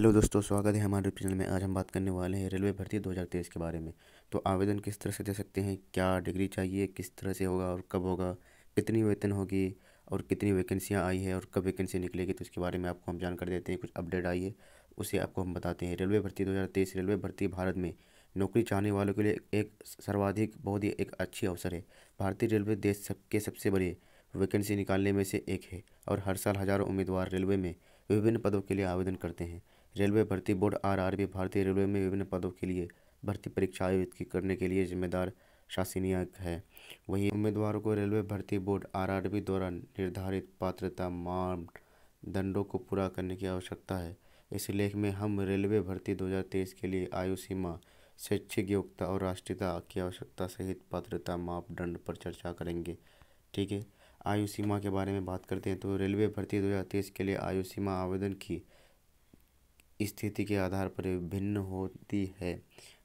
Hello दोस्तों, स्वागत है हमारे चैनल में। आज हम बात करने वाले हैं रेलवे भर्ती 2023 के बारे में। तो आवेदन किस तरह से दे सकते हैं, क्या डिग्री चाहिए, किस तरह से होगा और कब होगा, कितनी वेतन होगी और कितनी वैकेंसियां आई है और कब वैकेंसी निकलेगी, तो इसके बारे में आपको हम जानकारी देते हैं। कुछ अपडेट आई है उसे आपको हम बताते हैं। रेलवे भर्ती 2023 रेलवे भर्ती भारत में नौकरी चाहने वालों के लिए एक सर्वाधिक बहुत ही एक अच्छी अवसर है। भारतीय रेलवे देश के सबसे बड़े वैकेंसी निकालने में से एक है और हर साल हज़ारों उम्मीदवार रेलवे में विभिन्न पदों के लिए आवेदन करते हैं। रेलवे भर्ती बोर्ड आरआरबी भारतीय रेलवे में विभिन्न पदों के लिए भर्ती परीक्षा आयोजित करने के लिए जिम्मेदार शासनीय है। वही उम्मीदवारों को रेलवे भर्ती बोर्ड आरआरबी द्वारा निर्धारित पात्रता मानदंडों को पूरा करने की आवश्यकता है। इस लेख में हम रेलवे भर्ती 2023 के लिए आयु सीमा, शैक्षिक योग्यता और राष्ट्रीयता की आवश्यकता सहित पात्रता मापदंड पर चर्चा करेंगे। ठीक है, आयु सीमा के बारे में बात करते हैं। तो रेलवे भर्ती 2023 के लिए आयु सीमा आवेदन की स्थिति के आधार पर भिन्न होती है।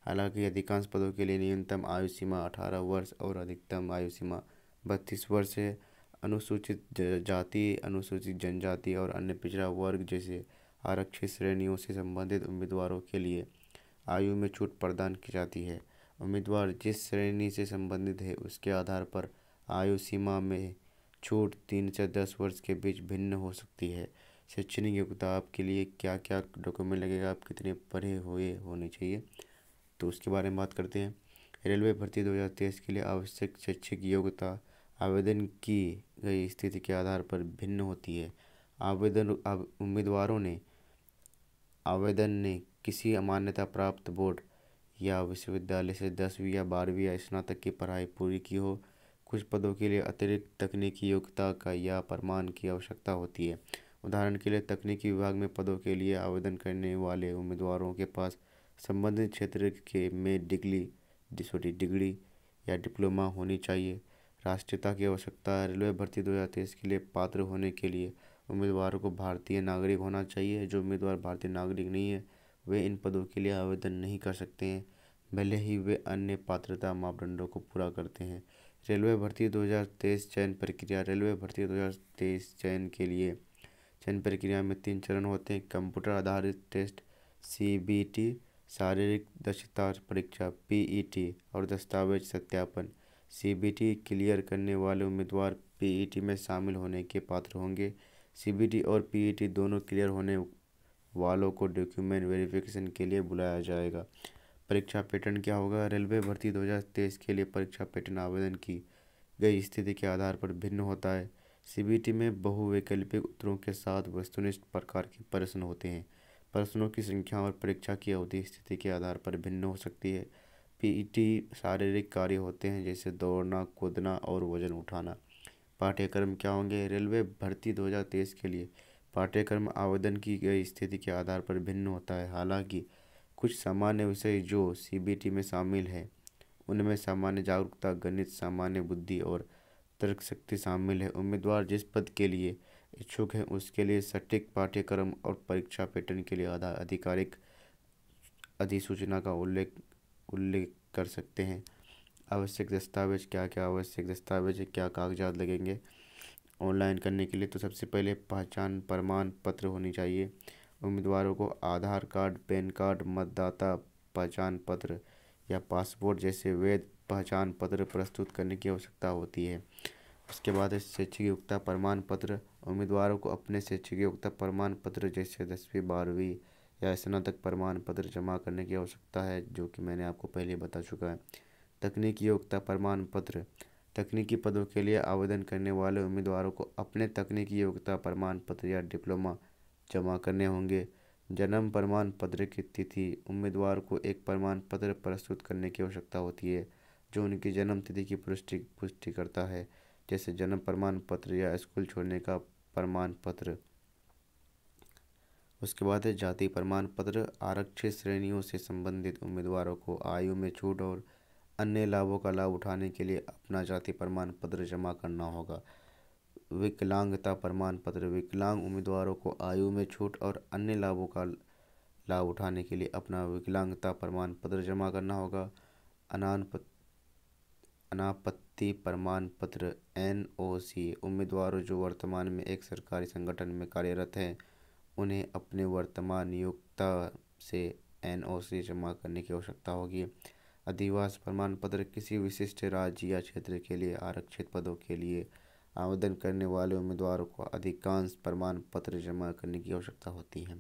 हालांकि अधिकांश पदों के लिए न्यूनतम आयु सीमा 18 वर्ष और अधिकतम आयु सीमा 32 वर्ष है। अनुसूचित जाति, अनुसूचित जनजाति और अन्य पिछड़ा वर्ग जैसे आरक्षित श्रेणियों से संबंधित उम्मीदवारों के लिए आयु में छूट प्रदान की जाती है। उम्मीदवार जिस श्रेणी से संबंधित है उसके आधार पर आयु सीमा में छूट 3 से 10 वर्ष के बीच भिन्न हो सकती है। शैक्षणिक योग्यता आपके लिए क्या क्या डॉक्यूमेंट लगेगा, आप कितने पढ़े हुए होने चाहिए, तो उसके बारे में बात करते हैं। रेलवे भर्ती 2023 के लिए आवश्यक शैक्षिक योग्यता आवेदन की गई स्थिति के आधार पर भिन्न होती है। आवेदन ने किसी मान्यता प्राप्त बोर्ड या विश्वविद्यालय से 10वीं या 12वीं या स्नातक की पढ़ाई पूरी की हो। कुछ पदों के लिए अतिरिक्त तकनीकी योग्यता का या प्रमाण की आवश्यकता होती है। उदाहरण के लिए तकनीकी विभाग में पदों के लिए आवेदन करने वाले उम्मीदवारों के पास संबंधित क्षेत्र के में डिग्री या डिप्लोमा होनी चाहिए। राष्ट्रीयता की आवश्यकता। रेलवे भर्ती 2023 के लिए पात्र होने के लिए उम्मीदवारों को भारतीय नागरिक होना चाहिए। जो उम्मीदवार भारतीय नागरिक नहीं है वे इन पदों के लिए आवेदन नहीं कर सकते हैं, भले ही वे अन्य पात्रता मापदंडों को पूरा करते हैं। रेलवे भर्ती 2023 चयन प्रक्रिया। रेलवे भर्ती 2023 चयन के लिए चयन प्रक्रिया में 3 चरण होते हैं। कंप्यूटर आधारित टेस्ट CBT, शारीरिक दक्षता परीक्षा PET और दस्तावेज सत्यापन। CBT क्लियर करने वाले उम्मीदवार PET में शामिल होने के पात्र होंगे। CBT और PET दोनों क्लियर होने वालों को डॉक्यूमेंट वेरिफिकेशन के लिए बुलाया जाएगा। परीक्षा पैटर्न क्या होगा? रेलवे भर्ती 2023 के लिए परीक्षा पैटर्न आवेदन की गई स्थिति के आधार पर भिन्न होता है। CBT में बहुवैकल्पिक उत्तरों के साथ वस्तुनिष्ठ प्रकार के प्रश्न होते हैं। प्रश्नों की संख्या और परीक्षा की अवधि स्थिति के आधार पर भिन्न हो सकती है। PET शारीरिक कार्य होते हैं जैसे दौड़ना, कूदना और वजन उठाना। पाठ्यक्रम क्या होंगे? रेलवे भर्ती 2023 के लिए पाठ्यक्रम आवेदन की गई स्थिति के आधार पर भिन्न होता है। हालांकि कुछ सामान्य विषय जो CBT में शामिल हैं उनमें सामान्य जागरूकता, गणित, सामान्य बुद्धि और तर्क शक्ति शामिल है। उम्मीदवार जिस पद के लिए इच्छुक हैं उसके लिए सटीक पाठ्यक्रम और परीक्षा पैटर्न के लिए आधिकारिक अधिसूचना का उल्लेख कर सकते हैं। आवश्यक दस्तावेज। क्या क्या आवश्यक दस्तावेज, क्या कागजात लगेंगे ऑनलाइन करने के लिए? तो सबसे पहले पहचान प्रमाण पत्र होनी चाहिए। उम्मीदवारों को आधार कार्ड, पैन कार्ड, मतदाता पहचान पत्र या पासपोर्ट जैसे वैध पहचान पत्र प्रस्तुत करने की आवश्यकता होती है। उसके बाद है शैक्षिक योग्यता प्रमाण पत्र। उम्मीदवारों को अपने शैक्षिक योग्यता प्रमाण पत्र जैसे 10वीं, 12वीं या स्नातक प्रमाण पत्र जमा करने की आवश्यकता है, जो कि मैंने आपको पहले बता चुका है। तकनीकी योग्यता प्रमाण पत्र। तकनीकी पदों के लिए आवेदन करने वाले उम्मीदवारों को अपने तकनीकी योग्यता प्रमाण पत्र या डिप्लोमा जमा करने होंगे। जन्म प्रमाण पत्र की तिथि। उम्मीदवार को एक प्रमाण पत्र प्रस्तुत करने की आवश्यकता होती है जो उनकी जन्म तिथि की पुष्टि करता है, जैसे जन्म प्रमाण पत्र या स्कूल छोड़ने का प्रमाण पत्र। उसके बाद है जाति प्रमाण पत्र। आरक्षित श्रेणियों से संबंधित उम्मीदवारों को आयु में छूट और अन्य लाभों का लाभ उठाने के लिए अपना जाति प्रमाण पत्र जमा करना होगा। विकलांगता प्रमाण पत्र। विकलांग उम्मीदवारों को आयु में छूट और अन्य लाभों का लाभ उठाने के लिए अपना विकलांगता प्रमाण पत्र जमा करना होगा। अनापत्ति प्रमाण पत्र NOC। उम्मीदवार जो वर्तमान में एक सरकारी संगठन में कार्यरत हैं उन्हें अपने वर्तमान नियोक्ता से NOC जमा करने की आवश्यकता होगी। अधिवास प्रमाण पत्र किसी विशिष्ट राज्य या क्षेत्र के लिए आरक्षित पदों के लिए आवेदन करने वाले उम्मीदवारों को अधिकांश प्रमाण पत्र जमा करने की आवश्यकता होती है।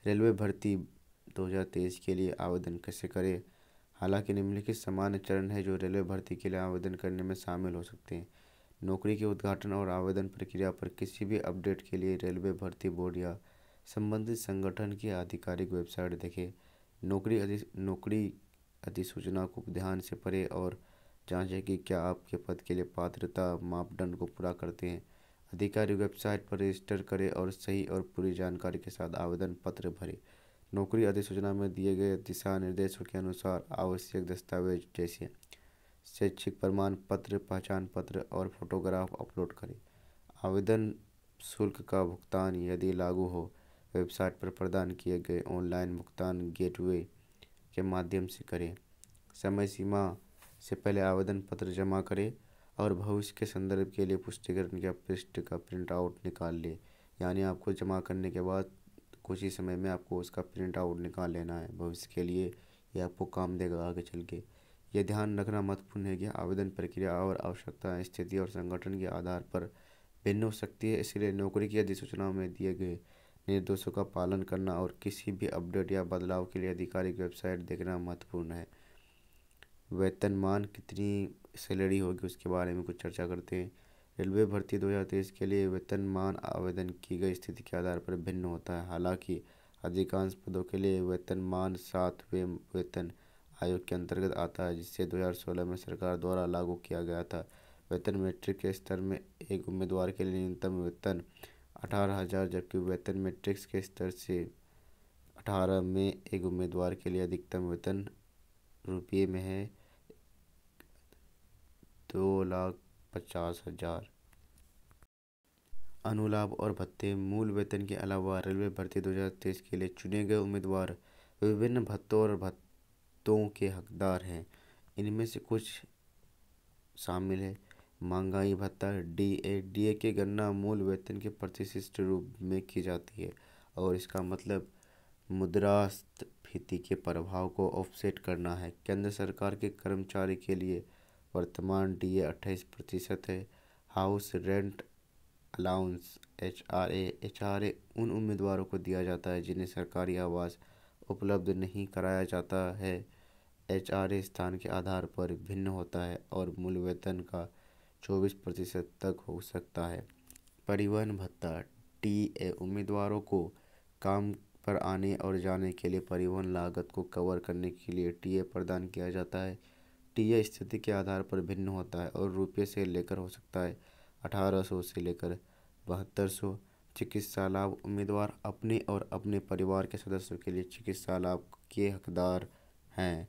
रेलवे भर्ती 2023 के लिए आवेदन कैसे करें? हालांकि निम्नलिखित सामान्य चरण हैं जो रेलवे भर्ती के लिए आवेदन करने में शामिल हो सकते हैं। नौकरी के उद्घाटन और आवेदन प्रक्रिया पर किसी भी अपडेट के लिए रेलवे भर्ती बोर्ड या संबंधित संगठन की आधिकारिक वेबसाइट देखें। नौकरी अधिसूचना को ध्यान से पढ़ें और जांचें कि क्या आपके पद के लिए पात्रता मापदंड को पूरा करते हैं। आधिकारिक वेबसाइट पर रजिस्टर करें और सही और पूरी जानकारी के साथ आवेदन पत्र भरें। नौकरी अधिसूचना में दिए गए दिशा निर्देशों के अनुसार आवश्यक दस्तावेज जैसे शैक्षिक प्रमाण पत्र, पहचान पत्र और फोटोग्राफ अपलोड करें। आवेदन शुल्क का भुगतान यदि लागू हो, वेबसाइट पर प्रदान किए गए ऑनलाइन भुगतान गेटवे के माध्यम से करें। समय सीमा से पहले आवेदन पत्र जमा करें और भविष्य के संदर्भ के लिए पुष्टिकरण या पृष्ठ का प्रिंट आउट निकाल लें। यानी आपको जमा करने के बाद कुछ ही समय में आपको उसका प्रिंट आउट निकाल लेना है भविष्य के लिए। ये आपको काम देगा आगे चल के। यह ध्यान रखना महत्वपूर्ण है कि आवेदन प्रक्रिया और आवश्यकता स्थिति और संगठन के आधार पर भिन्न हो सकती है, इसलिए नौकरी की अधिसूचना में दिए गए निर्देशों का पालन करना और किसी भी अपडेट या बदलाव के लिए आधिकारिक वेबसाइट देखना महत्वपूर्ण है। वेतनमान कितनी सैलरी होगी उसके बारे में कुछ चर्चा करते हैं। रेलवे भर्ती 2023 के लिए वेतनमान आवेदन की गई स्थिति के आधार पर भिन्न होता है। हालांकि अधिकांश पदों के लिए वेतनमान 7वें वेतन आयोग के अंतर्गत आता है, जिसे 2016 में सरकार द्वारा लागू किया गया था। वेतन मैट्रिक के स्तर में एक उम्मीदवार के लिए न्यूनतम वेतन 18,000 जबकि वेतन मैट्रिक्स के स्तर से 18 में एक उम्मीदवार के लिए अधिकतम वेतन रुपये में है 2,50,000। अनुलाभ और भत्ते। मूल वेतन के अलावा रेलवे भर्ती 2023 के लिए चुने गए उम्मीदवार विभिन्न भत्तों और भत्तों के हकदार हैं। इनमें से कुछ शामिल है। महंगाई भत्ता DA की गणना मूल वेतन के प्रतिशत रूप में की जाती है और इसका मतलब मुद्रास्फीति के प्रभाव को ऑफसेट करना है। केंद्र सरकार के कर्मचारी के लिए वर्तमान DA 28% है। हाउस रेंट अलाउंस HRA उन उम्मीदवारों को दिया जाता है जिन्हें सरकारी आवास उपलब्ध नहीं कराया जाता है। HRA स्थान के आधार पर भिन्न होता है और मूल वेतन का 24% तक हो सकता है। परिवहन भत्ता TA उम्मीदवारों को काम पर आने और जाने के लिए परिवहन लागत को कवर करने के लिए TA प्रदान किया जाता है। TA स्थिति के आधार पर भिन्न होता है और रुपये से लेकर हो सकता है 1,800 से लेकर 7,200। चिकित्सा लाभ उम्मीदवार अपने और अपने परिवार के सदस्यों के लिए चिकित्सा लाभ के हकदार हैं।